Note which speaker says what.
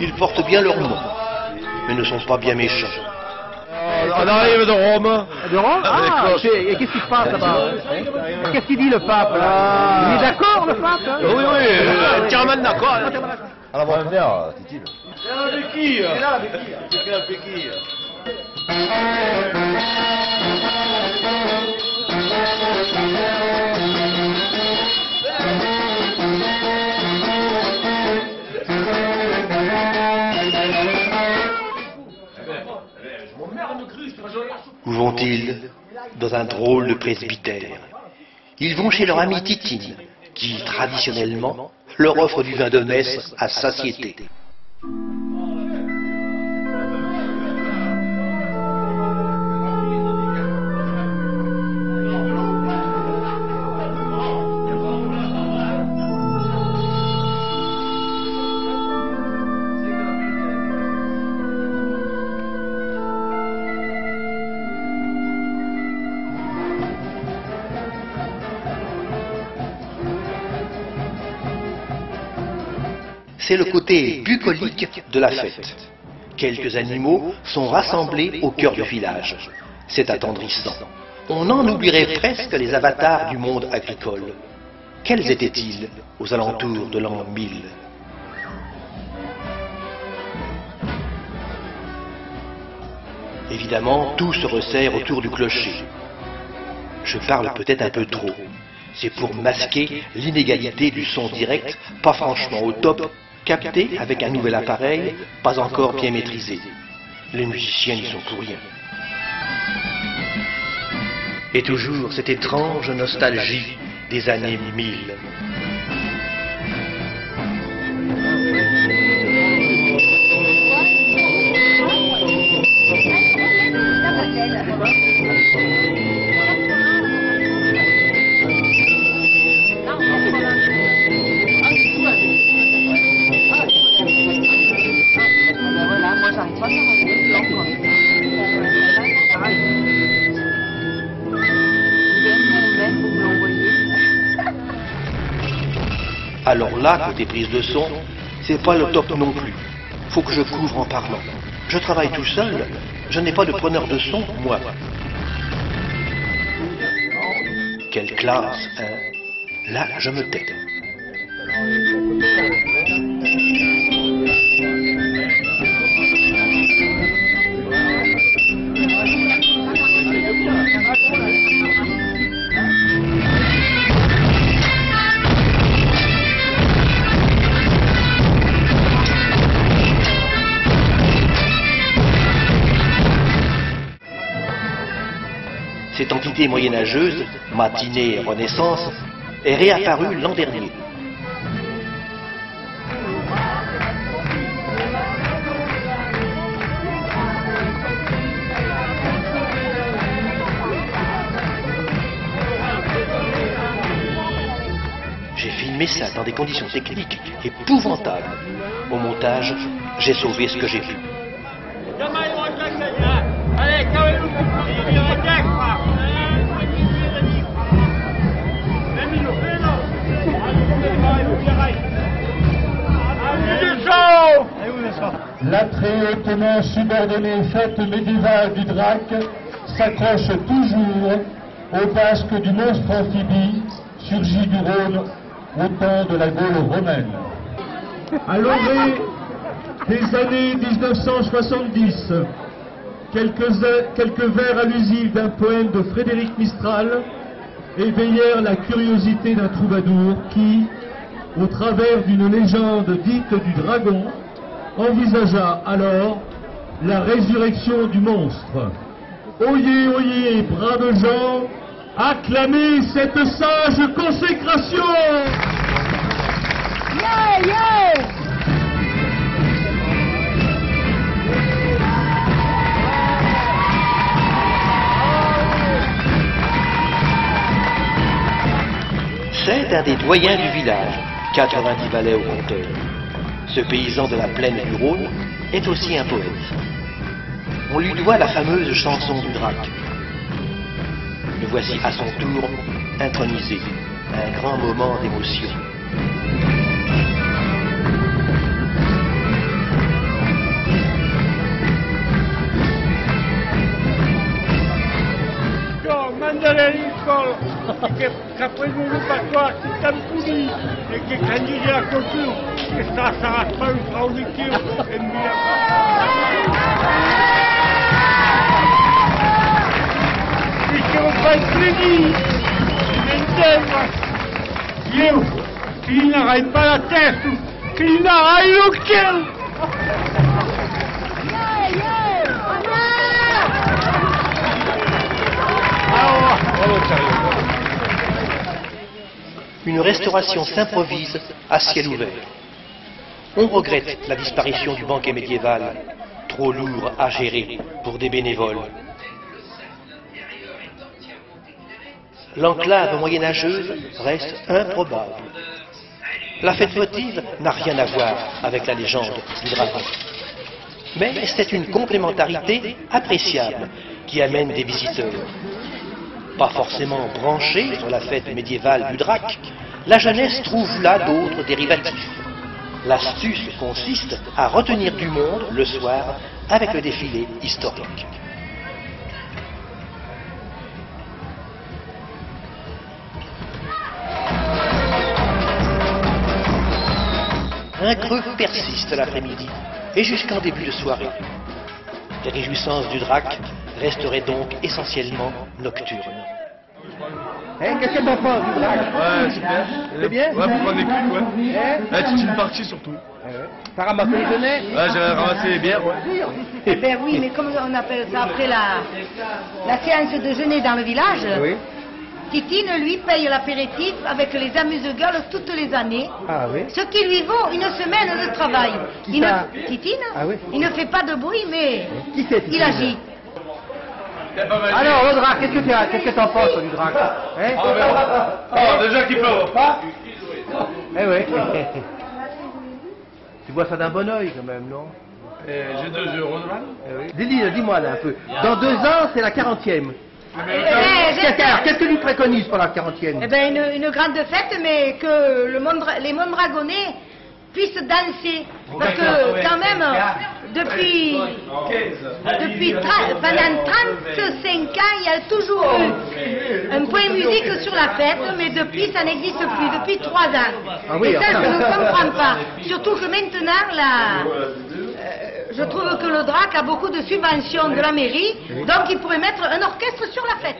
Speaker 1: Ils portent bien leur nom, mais ne sont pas bien méchants.
Speaker 2: On arrive de Rome.
Speaker 3: De Rome? Ah, et qu'est-ce qui se passe là-bas? Qu'est-ce qu'il dit le pape là? Il est d'accord le pape hein?
Speaker 2: Oui, oui, entièrement d'accord.
Speaker 4: À la bonne heure, dit-il.
Speaker 2: C'est la béquille. C'est la béquille. C'est la béquille.
Speaker 1: Où vont-ils? Dans un drôle de presbytère. Ils vont chez leur ami Titine, qui, traditionnellement, leur offre du vin de messe à satiété. C'est le côté bucolique de la fête. Quelques animaux sont rassemblés au cœur du village. C'est attendrissant. On en oublierait presque les avatars du monde agricole. Quels étaient-ils aux alentours de l'an 1000? Évidemment, tout se resserre autour du clocher. Je parle peut-être un peu trop. C'est pour masquer l'inégalité du son direct, pas franchement au top, capté avec un nouvel appareil, pas encore bien maîtrisé. Les musiciens n'y sont pour rien. Et toujours cette étrange nostalgie des années 1000. Alors là, côté prise de son, c'est pas le top non plus. Faut que je couvre en parlant. Je travaille tout seul, je n'ai pas de preneur de son, moi. Quelle classe, hein? Là, je me tais. Cette entité moyenâgeuse, matinée Renaissance, est réapparue l'an dernier. J'ai filmé ça dans des conditions techniques épouvantables. Au montage, j'ai sauvé ce que j'ai vu.
Speaker 5: La très hautement subordonnée fête médiévale du Drac s'accroche toujours au basque du monstre amphibie surgi du Rhône au temps de la Gaule romaine. À l'orée des années 1970, quelques vers allusifs d'un poème de Frédéric Mistral éveillèrent la curiosité d'un troubadour qui, au travers d'une légende dite du dragon, envisagea alors la résurrection du monstre. Oyez, oyez, braves gens, acclamez cette sage consécration!
Speaker 3: Yeah, yeah!
Speaker 1: C'est un des doyens du village, 90 valets au compteur. Ce paysan de la plaine du Rhône est aussi un poète. On lui doit la fameuse chanson du Drac. Le voici à son tour intronisé, un grand moment d'émotion.
Speaker 6: l'école, qu'après nous, le patois, c'est un pourri, et que quand il y a la culture, que ça s'arrache pas une frauditure, et une puisque on va être crédit, qu'il n'arrête pas la tête, qu'il n'arrête le cœur.
Speaker 1: Une restauration s'improvise à ciel ouvert. On regrette la disparition du banquet médiéval, trop lourd à gérer pour des bénévoles. L'enclave moyenâgeuse reste improbable. La fête votive n'a rien à voir avec la légende du dragon. Mais c'est une complémentarité appréciable qui amène des visiteurs. Pas forcément branchés sur la fête médiévale du drac, la jeunesse trouve là d'autres dérivatifs. L'astuce consiste à retenir du monde le soir avec le défilé historique. Un creux persiste l'après-midi et jusqu'en début de soirée. Les réjouissances du drac resteraient donc essentiellement nocturnes.
Speaker 3: Qu'est-ce que t'en penses du drac?
Speaker 2: Ouais, super.
Speaker 3: C'est bien?
Speaker 2: Ouais, pour prendre des coups, ouais. C'est une partie surtout.
Speaker 3: T'as ramassé les genêts?
Speaker 2: Ouais, j'ai ramassé les bières, ouais.
Speaker 7: Ben oui, mais comme on appelle ça après la séance de jeûner dans le village,
Speaker 3: Oui.
Speaker 7: Titine, lui, paye l'apéritif avec les amuse-gueules toutes les années,
Speaker 3: Ah oui.
Speaker 7: ce qui lui vaut une semaine de travail.
Speaker 3: Qui ça?
Speaker 7: Titine,
Speaker 3: Ah oui.
Speaker 7: il ne fait pas de bruit, mais
Speaker 3: Qui c'est, Titine?
Speaker 7: il agit.
Speaker 3: Alors, le drac, qu'est-ce que t'en penses du drac?
Speaker 2: Déjà qu'il pleure.
Speaker 3: Eh oui. Tu vois ça d'un bon oeil quand même, non?
Speaker 2: J'ai 2 euros de mal.
Speaker 3: Eh oui. Dis-moi là un peu. Dans 2 ans, c'est la 40e.
Speaker 7: J'espère.
Speaker 3: Qu'est-ce que tu préconises pour la 40e?
Speaker 7: Eh ben, une grande fête, mais que les Mondragonnais puissent danser. Parce que quand même, pendant 35 ans, il y a toujours eu un point musique sur la fête, mais depuis, ça n'existe plus, depuis 3 ans.
Speaker 3: Ah oui,
Speaker 7: et ça,
Speaker 3: enfin.
Speaker 7: je ne comprends pas. Surtout que maintenant, je trouve que le drac a beaucoup de subventions de la mairie, donc il pourrait mettre un orchestre sur la fête.